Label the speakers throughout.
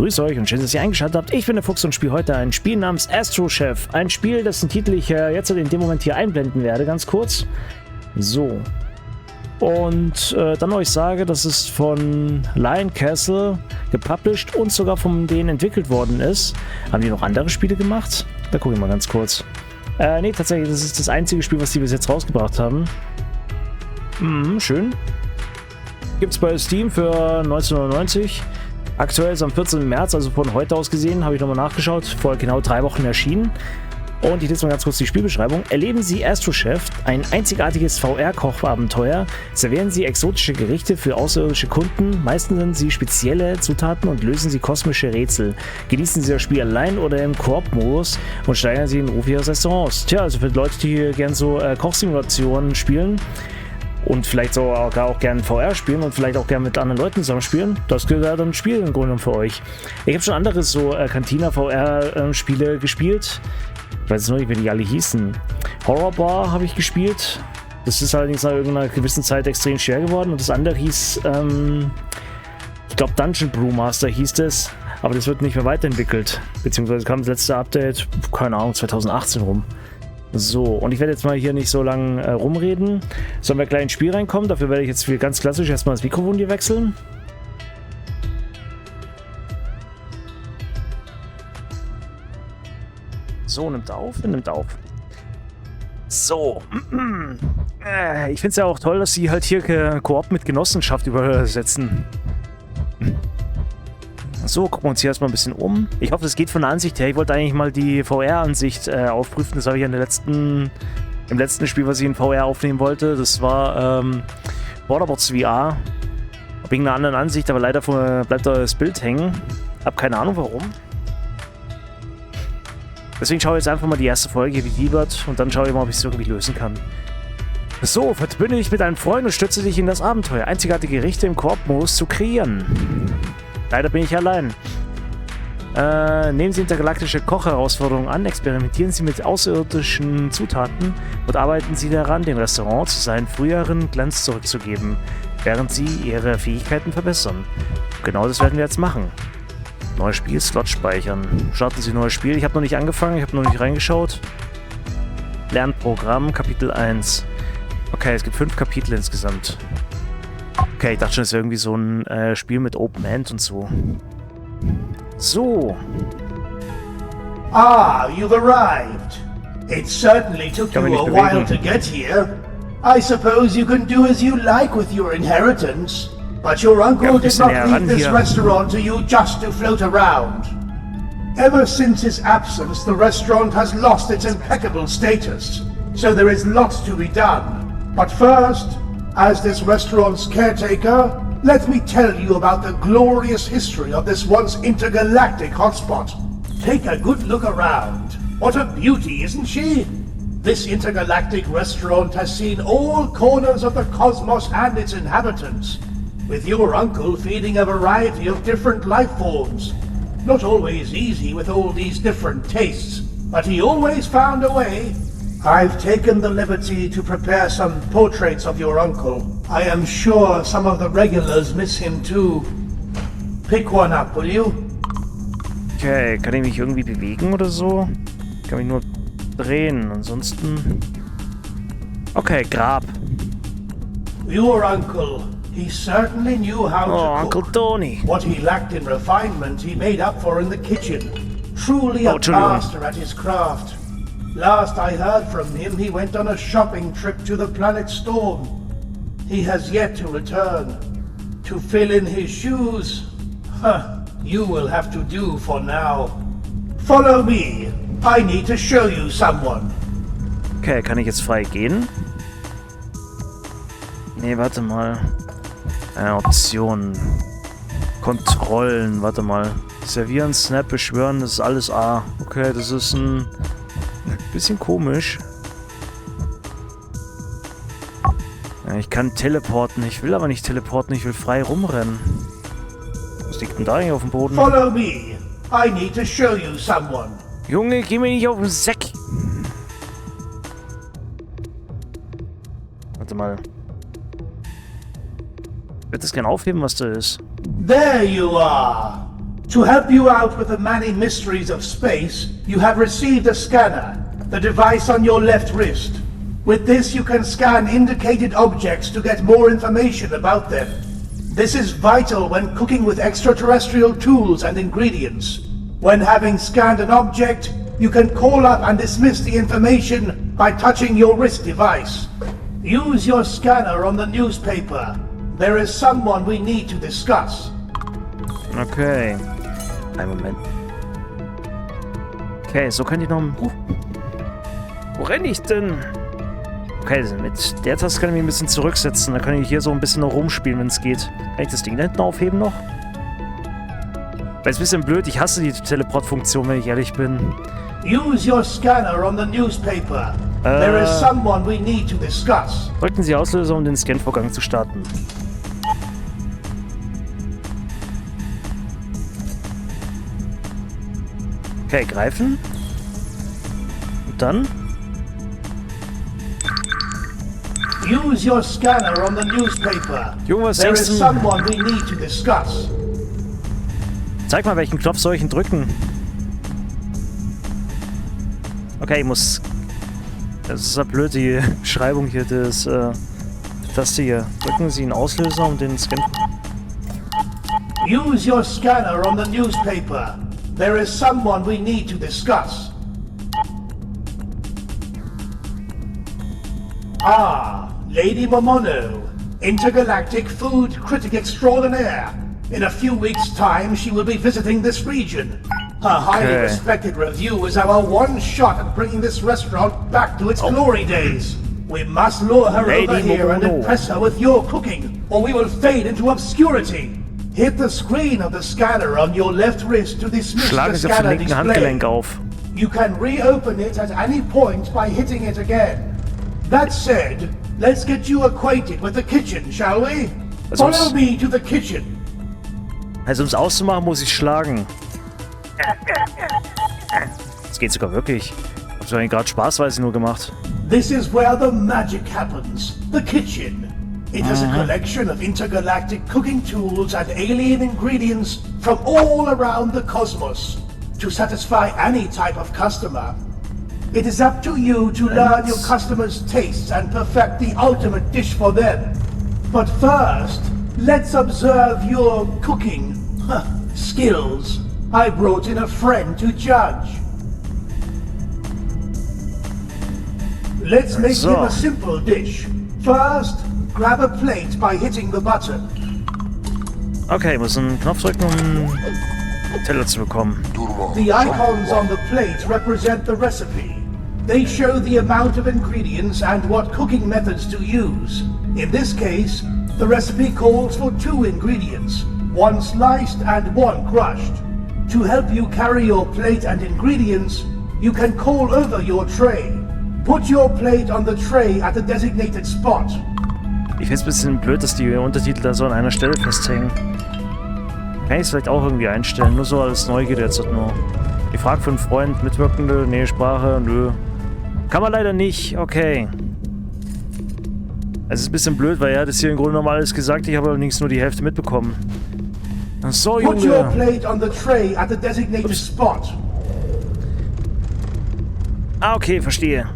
Speaker 1: grüße euch und schön, dass ihr eingeschaltet habt. Ich bin der Fuchs und spiele heute ein Spiel namens Astro Chef. Ein Spiel, dessen Titel ich jetzt in dem Moment hier einblenden werde, ganz kurz. So. Und dann euch sage, dass es von Lion Castle gepublished und sogar von denen entwickelt worden ist. Haben die noch andere Spiele gemacht? Da gucke ich mal ganz kurz. Nee, tatsächlich, das ist das einzige Spiel, was die bis jetzt rausgebracht haben. Schön. Gibt's bei Steam für 1999. Aktuell ist am 14. März, also von heute aus gesehen, habe ich nochmal nachgeschaut, vor genau 3 Wochen erschienen. Und ich lese mal ganz kurz die Spielbeschreibung. Erleben Sie Astro Chef, ein einzigartiges VR-Kochabenteuer. Servieren Sie exotische Gerichte für außerirdische Kunden, meistern Sie spezielle Zutaten und lösen Sie kosmische Rätsel. Genießen Sie das Spiel allein oder im Koop-Modus und steigern Sie den Ruf Ihres Restaurants. Tja, also für Leute, die hier gerne so Kochsimulationen spielen und vielleicht so auch gerne VR spielen und vielleicht auch gerne mit anderen Leuten zusammen spielen, das gehört dann ein Spiel im Grunde für euch. Ich habe schon andere so Cantina-VR-Spiele gespielt. Ich weiß jetzt noch nicht, wie die alle hießen. Horrorbar habe ich gespielt. Das ist allerdings nach irgendeiner gewissen Zeit extrem schwer geworden. Und das andere hieß, ich glaube Dungeon Brewmaster hieß es. Aber das wird nicht mehr weiterentwickelt. Beziehungsweise kam das letzte Update, keine Ahnung, 2018 rum. So, und ich werde jetzt mal hier nicht so lange rumreden. Sollen wir gleich ins Spiel reinkommen? Dafür werde ich jetzt ganz klassisch erstmal das Mikrofon hier wechseln. So, nimmt auf. So. Ich finde es ja auch toll, dass sie halt hier Koop mit Genossenschaft übersetzen. So, gucken wir uns hier erstmal ein bisschen um. Ich hoffe, es geht von der Ansicht her. Ich wollte eigentlich mal die VR-Ansicht aufprüfen. Das habe ich im letzten Spiel, was ich in VR aufnehmen wollte. Das war Borderbots VR. Wegen einer anderen Ansicht, aber leider bleibt da das Bild hängen. Hab keine Ahnung warum. Deswegen schaue ich jetzt einfach mal die erste Folge, wie die wird, und dann schaue ich mal, ob ich es irgendwie lösen kann. So, verbünde dich mit einem Freund und stütze dich in das Abenteuer, einzigartige Gerichte im Koop-Modus zu kreieren. Leider bin ich allein. Nehmen Sie intergalaktische Kochherausforderungen an, experimentieren Sie mit außerirdischen Zutaten und arbeiten Sie daran, dem Restaurant zu seinen früheren Glanz zurückzugeben, während Sie Ihre Fähigkeiten verbessern. Genau das werden wir jetzt machen. Neues Spiel, Slot speichern. Starten Sie neues Spiel. Ich habe noch nicht angefangen, ich habe noch nicht reingeschaut. Lernprogramm, Kapitel 1. Okay, es gibt 5 Kapitel insgesamt. Okay, ich dachte schon, es ist irgendwie so ein Spiel mit Open End und so. So.
Speaker 2: Ah, you've arrived. It certainly took you a while to get here. I suppose you can do as you like with your inheritance. But your uncle did not leave this restaurant to you just to float around. Ever since his absence, the restaurant has lost its impeccable status, so there is lots to be done. But first, as this restaurant's caretaker, let me tell you about the glorious history of this once intergalactic hotspot. Take a good look around. What a beauty, isn't she? This intergalactic restaurant has seen all corners of the cosmos and its inhabitants, with your uncle feeding a variety of different life forms. Not always easy with all these different tastes, but he always found a way. I've taken the liberty to prepare some portraits of your uncle. I am sure some of the regulars miss him too. Pick one up, will you?
Speaker 1: Okay, kann ich mich irgendwie bewegen oder so? Ich kann mich nur drehen, ansonsten... Okay, Grab.
Speaker 2: Your uncle. He certainly knew how to cook.
Speaker 1: Uncle Tony.
Speaker 2: What he lacked in refinement, he made up for in the kitchen. Truly a master at his craft. Last I heard from him, he went on a shopping trip to the planet Storm. He has yet to return. To fill in his shoes, you will have to do for now. Follow me. I need to show you someone.
Speaker 1: Okay, kann ich jetzt frei gehen? Nee, warte mal. Optionen. Kontrollen, warte mal. Servieren, Snap, beschwören, das ist alles A. Okay, das ist ein bisschen komisch. Ja, ich kann teleporten, ich will aber nicht teleporten, ich will frei rumrennen. Was liegt denn da eigentlich auf dem Boden?
Speaker 2: Follow me. I need to show you someone.
Speaker 1: Junge, geh mir nicht auf den Sack. Warte mal. Ich würde das gerne aufheben, was da ist.
Speaker 2: There you are. To help you out with the many mysteries of space, you have received a scanner, the device on your left wrist. With this you can scan indicated objects to get more information about them. This is vital when cooking with extraterrestrial tools and ingredients. When having scanned an object, you can call up and dismiss the information by touching your wrist device. Use your scanner on the newspaper. There is someone we need to discuss.
Speaker 1: Okay. Einen Moment. Okay, so kann ich noch... Wo renne ich denn? Okay, mit der Taste kann ich mich ein bisschen zurücksetzen. Da kann ich hier so ein bisschen noch rumspielen, wenn es geht. Kann ich das Ding da hinten aufheben noch? Weil es ist ein bisschen blöd. Ich hasse die Teleport-Funktion, wenn ich ehrlich bin.
Speaker 2: Use your scanner on the newspaper. There is someone we need to discuss.
Speaker 1: Drücken Sie Auslöser, um den Scan-Vorgang zu starten. Okay, greifen. Und dann?
Speaker 2: Use your scanner on the newspaper.
Speaker 1: Junge, was
Speaker 2: There
Speaker 1: denkst
Speaker 2: is
Speaker 1: du?
Speaker 2: someone we need to discuss.
Speaker 1: Zeig mal, welchen Knopf soll ich denn drücken? Okay, ich muss... Das ist ja blöd, die Beschreibung hier, das Taste hier. Drücken Sie einen Auslöser, um den Scan...
Speaker 2: Use your scanner on the newspaper. There is someone we need to discuss. Ah, Lady Momono, intergalactic food critic extraordinaire. In a few weeks' time, she will be visiting this region. Her highly respected review is our one shot at bringing this restaurant back to its glory days. We must lure her over here and impress her with your cooking, or we will fade into obscurity. Hit the screen of the scanner on your left wrist to dismiss the scanner display. You can reopen it at any point by hitting it again. That said, let's get you acquainted with the kitchen, shall we? Follow me to the kitchen.
Speaker 1: Also, um es auszumachen, muss ich schlagen. Das geht sogar wirklich. Hab's doch gerade spaßweise nur gemacht.
Speaker 2: This is where the magic happens. The kitchen. It has a collection of intergalactic cooking tools and alien ingredients from all around the cosmos to satisfy any type of customer. It is up to you to learn your customers' tastes and perfect the ultimate dish for them. But first, let's observe your cooking skills. I brought in a friend to judge. Let's make him a simple dish. First, grab a plate by hitting the button.
Speaker 1: Okay, ich muss einen Knopf drücken, um einen Teller zu bekommen.
Speaker 2: The icons on the plate represent the recipe. They show the amount of ingredients and what cooking methods to use. In this case, the recipe calls for 2 ingredients, 1 sliced and 1 crushed. To help you carry your plate and ingredients, you can call over your tray. Put your plate on the tray at the designated spot.
Speaker 1: Ich finde es ein bisschen blöd, dass die Untertitel da so an einer Stelle festhängen. Kann ich es vielleicht auch irgendwie einstellen? Nur so als Neugierde jetzt nur. Ich frage für einen Freund, Mitwirkende, nee, Sprache, nö. Kann man leider nicht, okay. Es ist ein bisschen blöd, weil er hat das hier im Grunde genommen alles gesagt, ich habe allerdings nur die Hälfte mitbekommen. Ach so, Junge.
Speaker 2: Put your plate on the tray at the designated spot.
Speaker 1: Ah, okay, verstehe.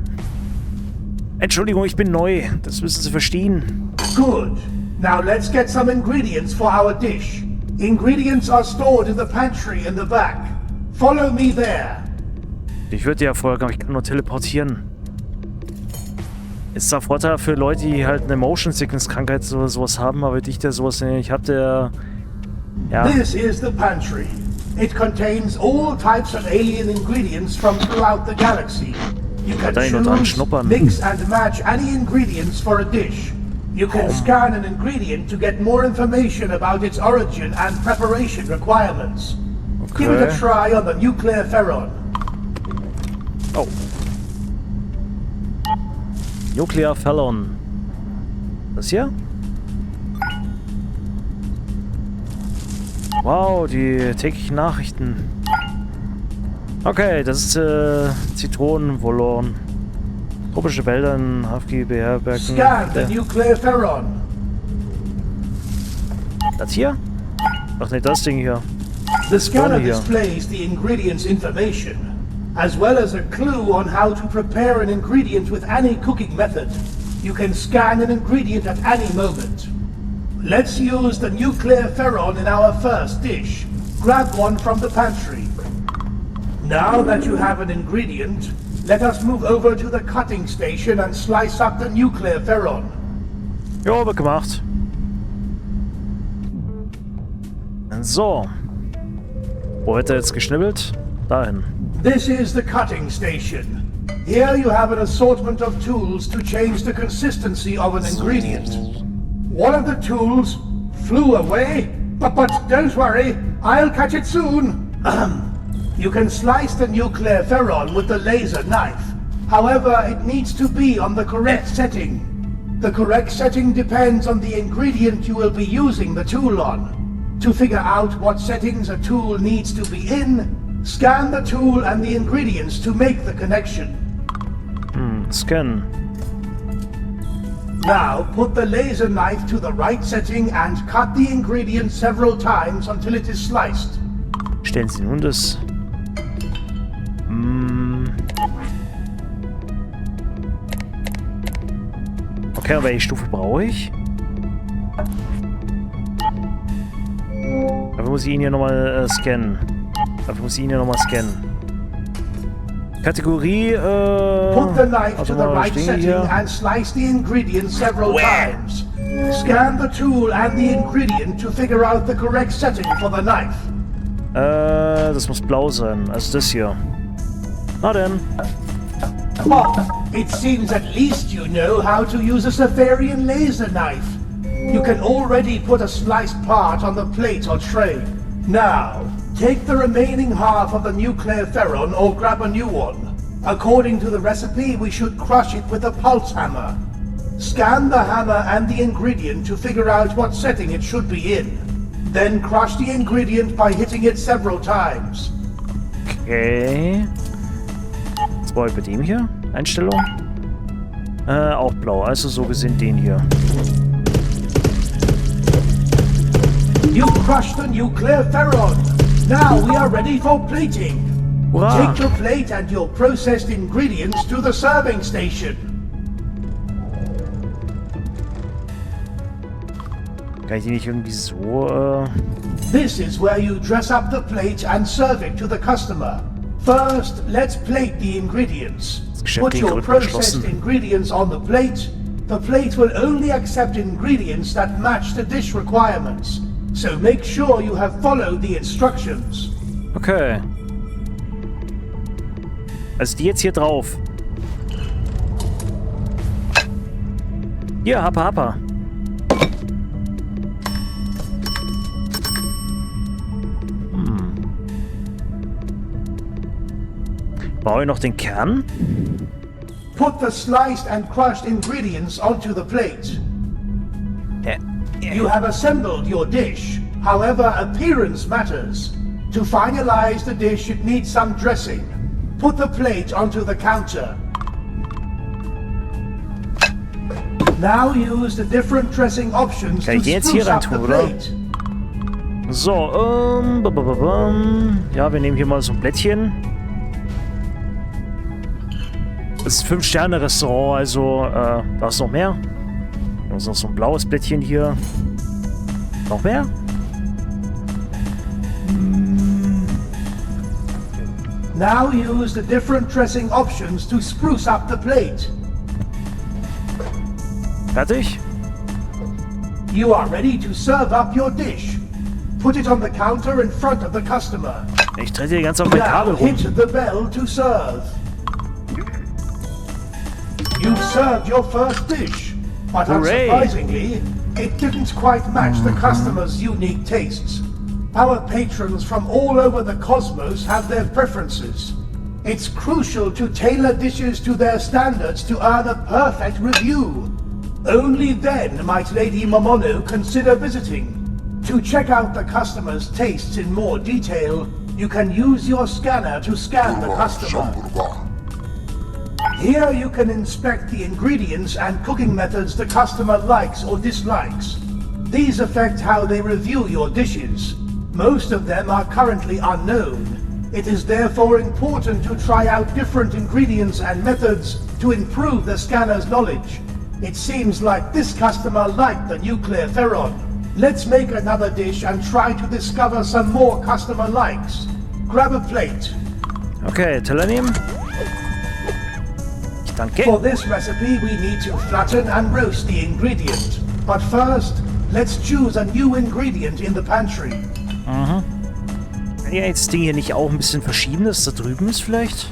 Speaker 1: Entschuldigung, ich bin neu. Das müssen Sie verstehen.
Speaker 2: Good. Now let's get some ingredients for our dish. Ingredients are stored in the pantry in the back. Follow me there.
Speaker 1: Ich würde ja folgen, aber ich kann nur teleportieren. Ist zwar Vorteil für Leute, die halt eine Motion Sickness Krankheit oder sowas haben, aber ich, der sowas nicht habe, der... Ja.
Speaker 2: This is the pantry. It contains all types of alien ingredients from throughout the galaxy. You can choose, mix and match any ingredients for a dish. You can scan an ingredient to get more information about its origin and preparation requirements. Okay. Give it a try on the nuclear ferron.
Speaker 1: Oh. Nuclear Ferron. Das hier? Wow, die täglichen Nachrichten. Okay, das ist Zitronenvolon. Tropische Wälder in Hafki beherbergen.
Speaker 2: Scan the nuclear ferron.
Speaker 1: Das hier? Ach ne, das Ding hier.
Speaker 2: The scanner displays the ingredients information, as well as a clue on how to prepare an ingredient with any cooking method. You can scan an ingredient at any moment. Let's use the nuclear ferron in our first dish. Grab one from the pantry. Now that you have an ingredient, let us move over to the cutting station and slice up the nuclear ferron.
Speaker 1: Ja, wird gemacht. So. Wo wird er jetzt geschnibbelt? Dahin.
Speaker 2: This is the cutting station. Here you have an assortment of tools to change the consistency of an ingredient. One of the tools flew away, but don't worry, I'll catch it soon. You can slice the nuclear ferron with the laser knife. However, it needs to be on the correct setting. The correct setting depends on the ingredient you will be using the tool on. To figure out what settings a tool needs to be in, scan the tool and the ingredients to make the connection.
Speaker 1: Scan.
Speaker 2: Now, put the laser knife to the right setting and cut the ingredient several times until it is sliced.
Speaker 1: Stellen Sie nun das... Okay, welche Stufe brauche ich? Dafür muss ich ihn hier nochmal scannen. Kategorie,
Speaker 2: Put the knife to the right setting and slice the ingredient several times. Scan the tool and the ingredient to figure out the correct setting for the knife.
Speaker 1: Das muss blau sein, also das hier. Na denn.
Speaker 2: Oh, it seems at least you know how to use a Servieren laser knife. You can already put a sliced part on the plate or tray. Now, take the remaining half of the nuclear ferron or grab a new one. According to the recipe, we should crush it with a pulse hammer. Scan the hammer and the ingredient to figure out what setting it should be in. Then crush the ingredient by hitting it several times.
Speaker 1: Okay. Was brauche ich bei dem hier? Einstellung? Auch blau, also so gesehen den hier.
Speaker 2: You crushed the nuclear ferron. Now we are ready for plating.
Speaker 1: Hurra.
Speaker 2: Take your plate and your processed ingredients to the serving station.
Speaker 1: Kann ich die nicht irgendwie so,
Speaker 2: This is where you dress up the plate and serve it to the customer. First, let's plate the ingredients. Put your processed ingredients on the plate. The plate will only accept ingredients that match the dish requirements. So make sure you have followed the instructions.
Speaker 1: Okay. Also die jetzt hier drauf. Hier, happa. Brauche ich noch den Kern?
Speaker 2: Put the sliced and crushed ingredients onto the plate. You have assembled your dish. However, appearance matters. To finalize the dish, it needs some dressing. Put the plate onto the counter. Now use the different dressing options to spruce up the plate.
Speaker 1: So, ja, wir nehmen hier mal so ein Blättchen. Das ist ein 5-Sterne-Restaurant, also da ist noch mehr. Da ist noch so ein blaues Blättchen hier. Noch mehr?
Speaker 2: Now use the different dressing options to spruce up the plate.
Speaker 1: Fertig?
Speaker 2: You are ready to serve up your dish. Put it on the counter in front of the customer.
Speaker 1: Ich trete die ganze auf mein Kabel
Speaker 2: Now
Speaker 1: rum.
Speaker 2: hit the bell to serve. You've served your first dish, but
Speaker 1: Hooray.
Speaker 2: unsurprisingly, it didn't quite match the customer's unique tastes. Our patrons from all over the cosmos have their preferences. It's crucial to tailor dishes to their standards to earn a perfect review. Only then might Lady Momono consider visiting. To check out the customer's tastes in more detail, you can use your scanner to scan the customer. Here you can inspect the ingredients and cooking methods the customer likes or dislikes. These affect how they review your dishes. Most of them are currently unknown. It is therefore important to try out different ingredients and methods to improve the scanner's knowledge. It seems like this customer liked the nuclear ferron. Let's make another dish and try to discover some more customer likes. Grab a plate.
Speaker 1: Okay, Teller nehmen. Danke.
Speaker 2: For this recipe we need to flatten and roast the ingredient. But first, let's choose a new ingredient in the pantry.
Speaker 1: Mhm. Kann ja jetzt das Ding hier nicht auch ein bisschen verschieben, dass da drüben ist vielleicht?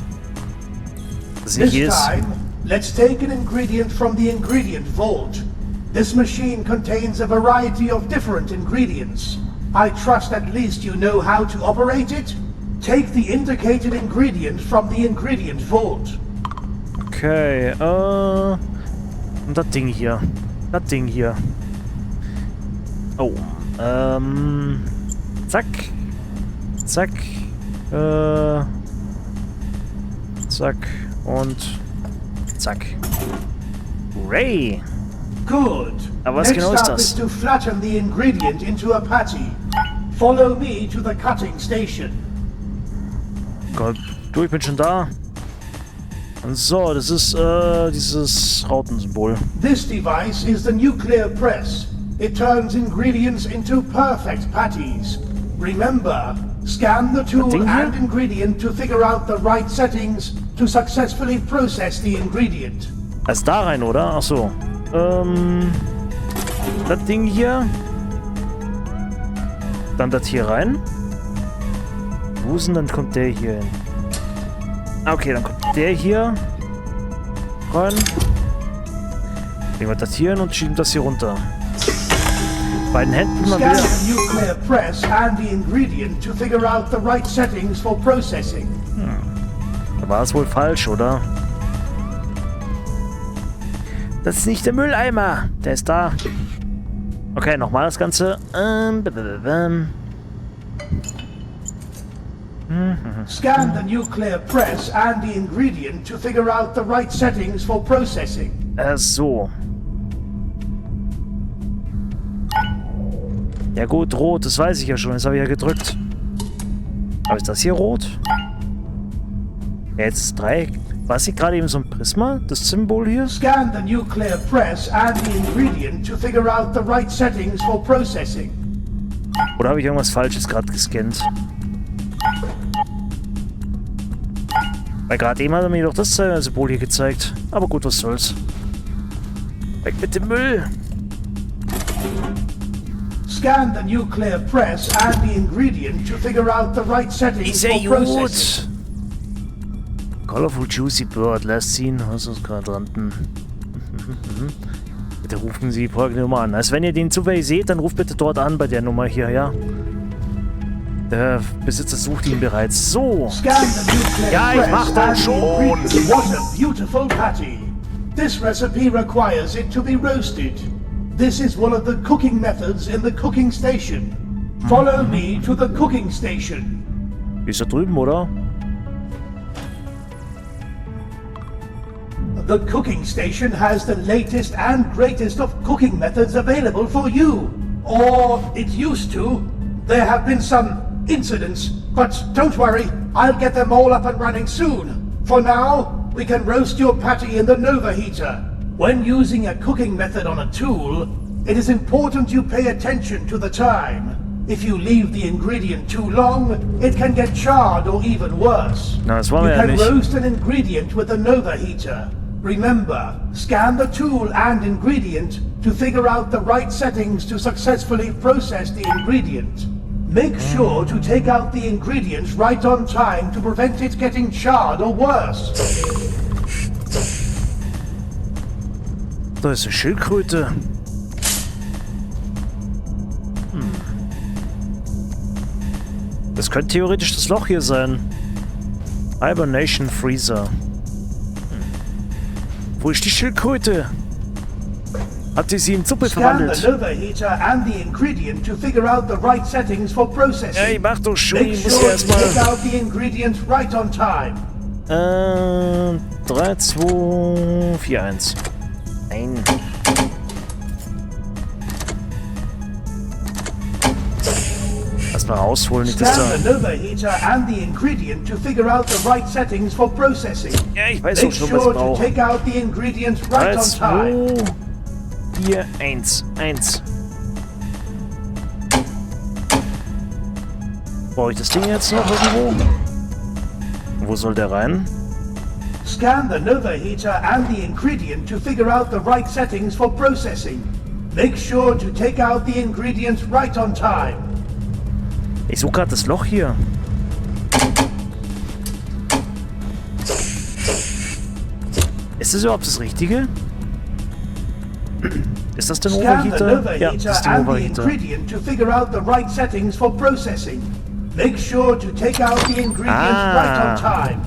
Speaker 1: Das
Speaker 2: This
Speaker 1: hier ist.
Speaker 2: time, let's take an ingredient from the ingredient vault. This machine contains a variety of different ingredients. I trust at least you know how to operate it. Take the indicated ingredient from the ingredient vault.
Speaker 1: Okay, und das Ding hier. Das Ding hier. Oh, zack. Zack. Zack. Und zack. Hooray!
Speaker 2: Good.
Speaker 1: Aber was
Speaker 2: Next
Speaker 1: genau ist
Speaker 2: up
Speaker 1: das?
Speaker 2: is to flatten the ingredient into a patty. Follow me to the cutting station.
Speaker 1: Gott, du, ich bin schon da. So, das ist dieses Rautensymbol.
Speaker 2: This device is the nuclear press. It turns ingredients into perfect patties. Remember, scan the tool and ingredient to figure out the right settings to successfully process the ingredient.
Speaker 1: Erst da rein, oder? Ach so. Das Ding hier. Dann das hier rein. Wo ist denn, dann kommt der hier hin. Okay, dann kommt der hier rein. Legen wir das hier hin und schieben das hier runter. Beiden Händen mal wieder.
Speaker 2: Scan the nuclear press and the ingredient to figure out the right settings for processing.
Speaker 1: Da war es wohl falsch, oder? Das ist nicht der Mülleimer. Der ist da. Okay, nochmal das Ganze.
Speaker 2: Scan the nuclear press and the ingredient to figure out the right settings for processing.
Speaker 1: So. Ja gut, rot, das weiß ich ja schon. Das habe ich ja gedrückt. Aber ist das hier rot? Ja, jetzt ist 3. War es hier gerade eben so ein Prisma? Das Symbol hier?
Speaker 2: Scan the nuclear press and the ingredient to figure out the right settings for processing.
Speaker 1: Oder habe ich irgendwas Falsches gerade gescannt? Weil gerade eben hat er mir doch das Symbol hier gezeigt. Aber gut, was soll's. Weg mit dem Müll!
Speaker 2: Scan the nuclear press and the ingredient to figure out the right settings
Speaker 1: Ist ja
Speaker 2: for processing.
Speaker 1: gut! Colorful Juicy Bird, last seen, was ist gerade dran? Bitte rufen Sie folgende Nummer an. Also wenn ihr den zufällig seht, dann ruft bitte dort an bei der Nummer hier, ja? Der Besitzer sucht ihn bereits. So! Ja, ich mach das schon!
Speaker 2: What a beautiful patty! This recipe requires it to be roasted. This is one of the cooking methods in the cooking station. Follow me to the cooking station.
Speaker 1: Ist da drüben, oder?
Speaker 2: The cooking station has the latest and greatest of cooking methods available for you. Or it used to. There have been some incidents, but don't worry, I'll get them all up and running soon. For now, we can roast your patty in the Nova heater. When using a cooking method on a tool, it is important you pay attention to the time. If you leave the ingredient too long, it can get charred or even worse.
Speaker 1: Na, das
Speaker 2: You
Speaker 1: wollen wir ja
Speaker 2: can
Speaker 1: nicht.
Speaker 2: roast an ingredient with a Nova heater. Remember, scan the tool and ingredient to figure out the right settings to successfully process the ingredient. Make sure to take out the ingredients right on time to prevent it getting charred or worse.
Speaker 1: Da ist eine Schildkröte. Das könnte theoretisch das Loch hier sein. Hibernation Freezer. Wo ist die Schildkröte? Hat sie in Suppe
Speaker 2: Scan
Speaker 1: verwandelt?
Speaker 2: the Nova heater and the ingredient to figure out the right settings for processing.
Speaker 1: Ey, mach doch schon,
Speaker 2: Make
Speaker 1: ich muss
Speaker 2: sure
Speaker 1: ja
Speaker 2: to take
Speaker 1: erstmal.
Speaker 2: out the ingredient right on time.
Speaker 1: 3, 2, 4, 1. Nein. erstmal rausholen. Nicht, dass
Speaker 2: Scan the overheater and the ingredient to figure out the right settings for processing.
Speaker 1: Ja, ich weiß auch
Speaker 2: Make
Speaker 1: schon, was ich
Speaker 2: sure to
Speaker 1: brauche.
Speaker 2: take out the ingredients right on time.
Speaker 1: 2, 4, 1. Brauche ich das Ding jetzt noch irgendwo? Wo soll der rein?
Speaker 2: Scan the overheater and the ingredient to figure out the right settings for processing. Make sure to take out the ingredients right on time.
Speaker 1: Ich suche gerade das Loch hier. Ist das überhaupt das Richtige? Ist das der Overheater? Ja, das ist der Overheater.
Speaker 2: Ingredient to figure out the right settings for processing. Make sure to take out the ingredients right on time.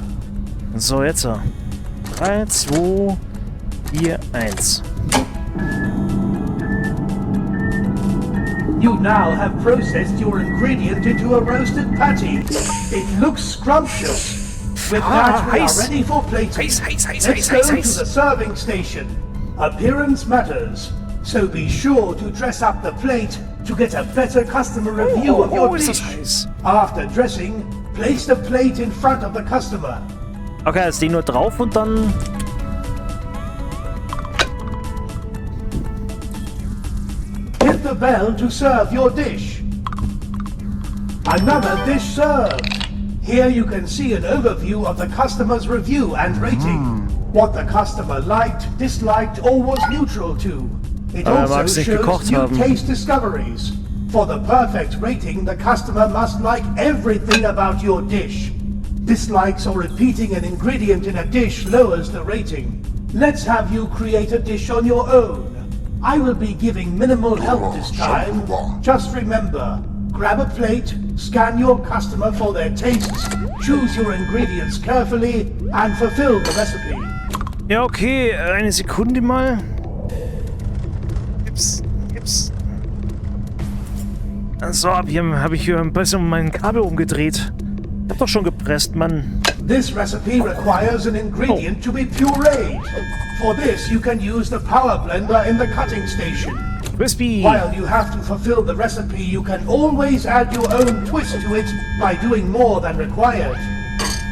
Speaker 1: So, jetzt. 3, 2, 4, 1.
Speaker 2: You now have processed your ingredient into a roasted patty. It looks scrumptious. With that, we are ready for plating. Let's go to the serving station. Appearance matters, so be sure to dress up the plate to get a better customer review of your dish. After dressing, place the plate in front of the customer.
Speaker 1: Okay, das Ding nur drauf und dann...
Speaker 2: Hit the bell to serve your dish. Another dish served. Here you can see an overview of the customer's review and rating. What the customer liked, disliked, or was neutral to. It also shows new taste discoveries. For the perfect rating, the customer must like everything about your dish. Dislikes or repeating an ingredient in a dish lowers the rating. Let's have you create a dish on your own. I will be giving minimal help this time. Just remember, grab a plate, scan your customer for their tastes, choose your ingredients carefully, and fulfill the recipe.
Speaker 1: Ja, okay, eine Sekunde mal. Gib's. So, habe ich hier ein bisschen mein Kabel umgedreht. Ich hab doch schon gepresst, Mann.
Speaker 2: This recipe requires an ingredient to be pureed. For this, you can use the power blender in the cutting station.
Speaker 1: Crispy.
Speaker 2: While you have to fulfill the recipe, you can always add your own twist to it by doing more than required.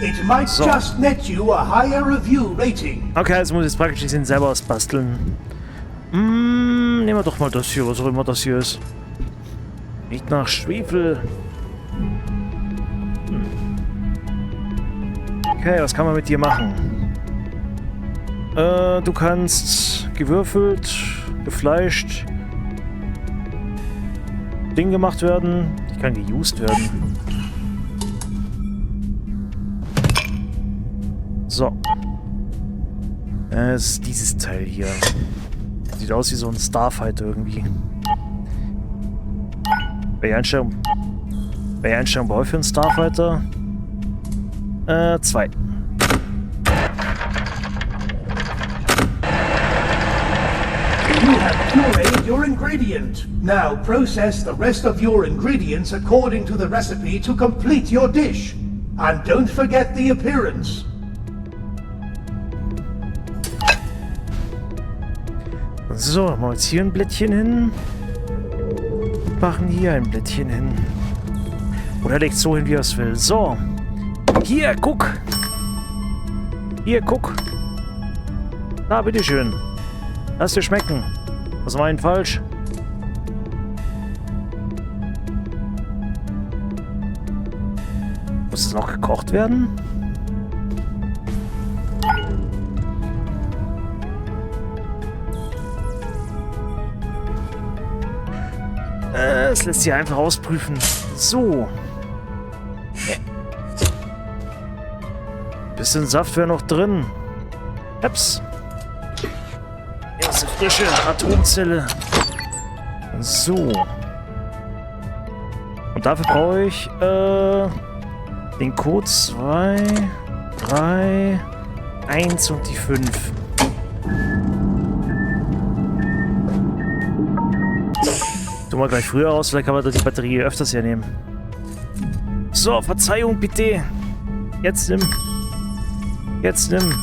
Speaker 2: It might just net you a higher review rating.
Speaker 1: Okay, also muss ich jetzt praktisch den selber ausbasteln. Nehmen wir doch mal das hier, was auch immer das hier ist. Nicht nach Schwefel. Okay, was kann man mit dir machen? Du kannst gewürfelt, gefleischt, Ding gemacht werden. Ich kann geused werden. So. Es ist dieses Teil hier. Sieht aus wie so ein Starfighter irgendwie. Welche Einstellung brauche ich für einen Starfighter? 2.
Speaker 2: You have pureed your ingredient. Now process the rest of your ingredients according to the recipe to complete your dish. And don't forget the appearance.
Speaker 1: So, machen wir jetzt hier ein Blättchen hin. Machen hier ein Blättchen hin. Oder legt so hin, wie er es will. So. Hier, guck. Hier, guck. Na, bitteschön. Lass dir schmecken. Was war denn falsch? Muss es noch gekocht werden? Es lässt sich einfach ausprüfen. So. Bisschen Saft wäre noch drin. Heps. Erste frische Atomzelle. So. Und dafür brauche ich den Code 2, 3, 1 und die 5. Tun wir gleich früher aus, vielleicht kann man die Batterie öfters hernehmen. So, Verzeihung bitte. Jetzt nimm. Jetzt nimm.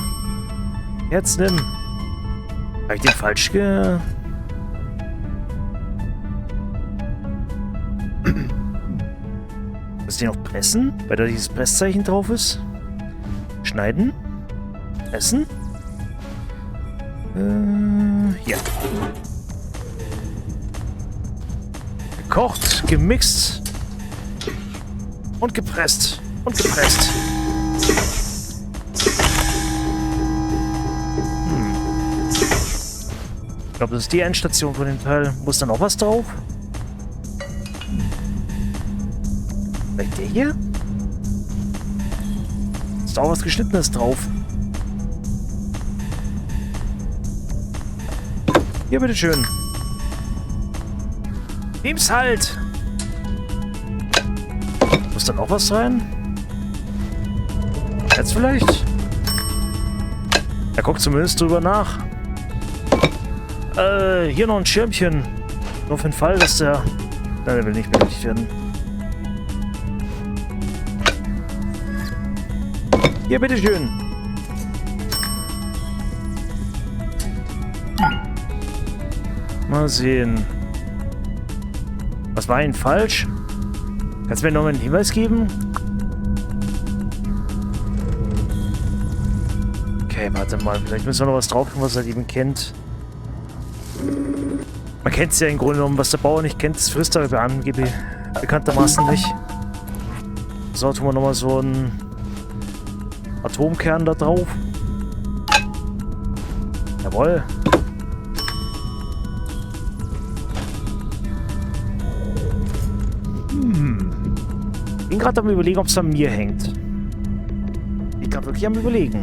Speaker 1: Jetzt nimm. Habe ich den falsch ge... den noch pressen? Weil da dieses Presszeichen drauf ist. Schneiden. Essen. Hier. Gekocht, gemixt. Und gepresst. Und gepresst. Ich glaube, das ist die Endstation von dem Teil. Muss da noch was drauf? Vielleicht der hier? Ist da auch was Geschnittenes drauf? Hier, bitteschön. Nimm's halt! Muss da noch was rein? Jetzt vielleicht? Er guckt zumindest drüber nach. Hier noch ein Schirmchen. Nur für den Fall, dass der... Nein, der will nicht benötigt werden. Hier, bitteschön. Mal sehen. Was war denn falsch? Kannst du mir noch mal einen Hinweis geben? Okay, warte mal. Vielleicht müssen wir noch was drauf tun, was er eben kennt. Man kennt es ja im Grunde genommen. Was der Bauer nicht kennt, das frisst er bekanntermaßen nicht. So, tun wir nochmal so einen Atomkern da drauf. Jawohl. Ich bin gerade am Überlegen, ob es an mir hängt. Ich bin gerade wirklich am Überlegen.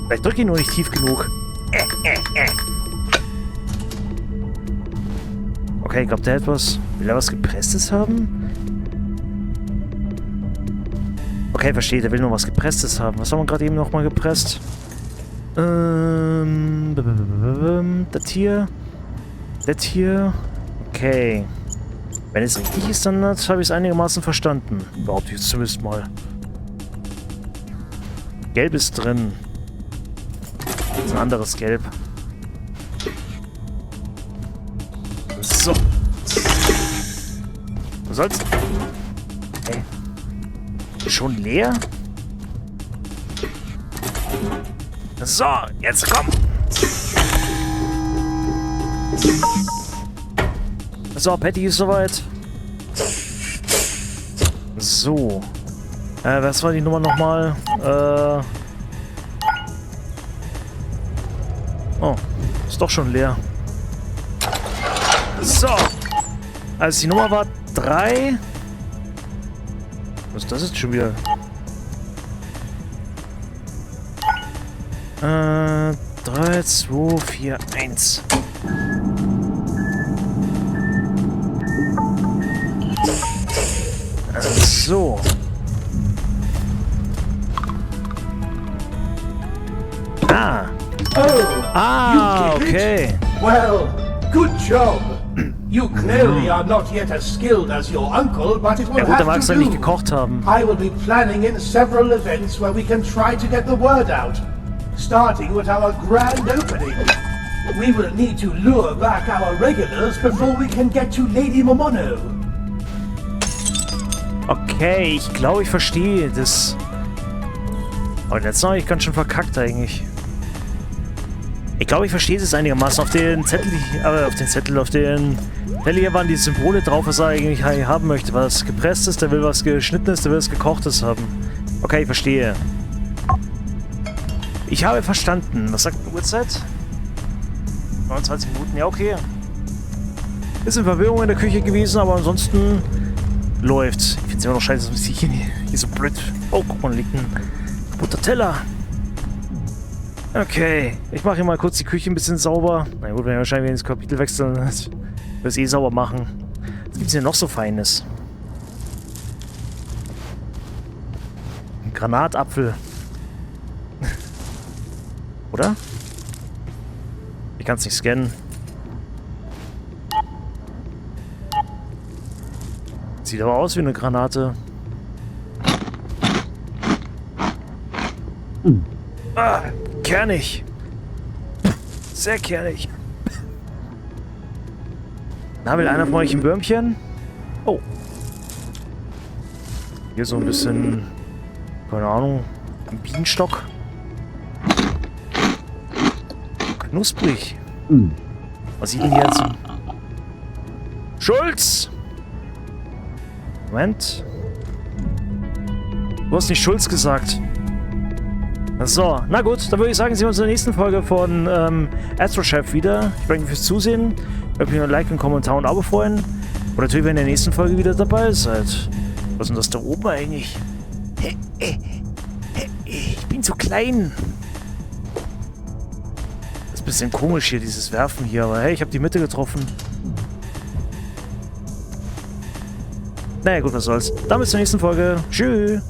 Speaker 1: Vielleicht drücke ich nur nicht tief genug. Okay, ich glaube, der hat was... Will er was Gepresstes haben? Okay, verstehe, der will noch was Gepresstes haben. Was haben wir gerade eben noch mal gepresst? Das hier. Das hier. Okay. Wenn es richtig ist, dann habe ich es einigermaßen verstanden. Behaupte ich jetzt zumindest mal. Gelb ist drin. Das ist ein anderes Gelb. So. Du sollst... Okay. Schon leer? So, jetzt komm! So, Patty ist soweit. So. Was war die Nummer nochmal? Oh, ist doch schon leer. So. Also die Nummer war 3. Was ist das jetzt schon wieder? 3, 2, 4, 1. So. Okay.
Speaker 2: Well, good job. You clearly are not yet as skilled as your uncle, but it will
Speaker 1: Ja gut, der mag
Speaker 2: have
Speaker 1: es
Speaker 2: to
Speaker 1: ja nicht
Speaker 2: do.
Speaker 1: gekocht haben.
Speaker 2: I will be planning in several events where we can try to get the word out, starting with our grand opening. We will need to lure back our regulars before we can get to Lady Momono.
Speaker 1: Okay, ich glaube, ich verstehe das. Aber jetzt noch, ich ganz schön verkackt eigentlich. Ich glaube, ich verstehe es einigermaßen. Auf den Zettel, auf den Teller hier waren die Symbole drauf, was er eigentlich haben möchte. Was gepresstes, der will was geschnittenes, der will was gekochtes haben. Okay, ich verstehe. Ich habe verstanden. Was sagt die Uhrzeit? 29 Minuten, ja okay. Bisschen Verwirrung in der Küche gewesen, aber ansonsten läuft's. Ich finde es immer noch scheiße, dass ich hier so blöd... Oh, guck mal, liegt ein kaputter Teller. Okay, ich mache hier mal kurz die Küche ein bisschen sauber. Na gut, wenn wir wahrscheinlich ins Kapitel wechseln, wird es eh sauber machen. Was gibt's denn noch so Feines? Ein Granatapfel. Oder? Ich kann es nicht scannen. Sieht aber aus wie eine Granate. Ah, kernig. Sehr kernig. Na, will einer von euch ein Würmchen? Oh. Hier so ein bisschen, keine Ahnung, ein Bienenstock. Knusprig. Was sieht denn hier jetzt? Schulz! Moment. Du hast nicht Schulz gesagt. So, na gut, dann würde ich sagen, sehen wir uns in der nächsten Folge von Astro Chef wieder. Ich danke fürs Zusehen. Ich würde mich ein Like, einen Kommentar und ein Abo freuen. Und natürlich, wenn ihr in der nächsten Folge wieder dabei seid. Was ist denn das da oben eigentlich? Ich bin zu klein. Das ist ein bisschen komisch hier, dieses Werfen hier. Aber hey, ich habe die Mitte getroffen. Naja, gut, was soll's. Dann bis zur nächsten Folge. Tschüss.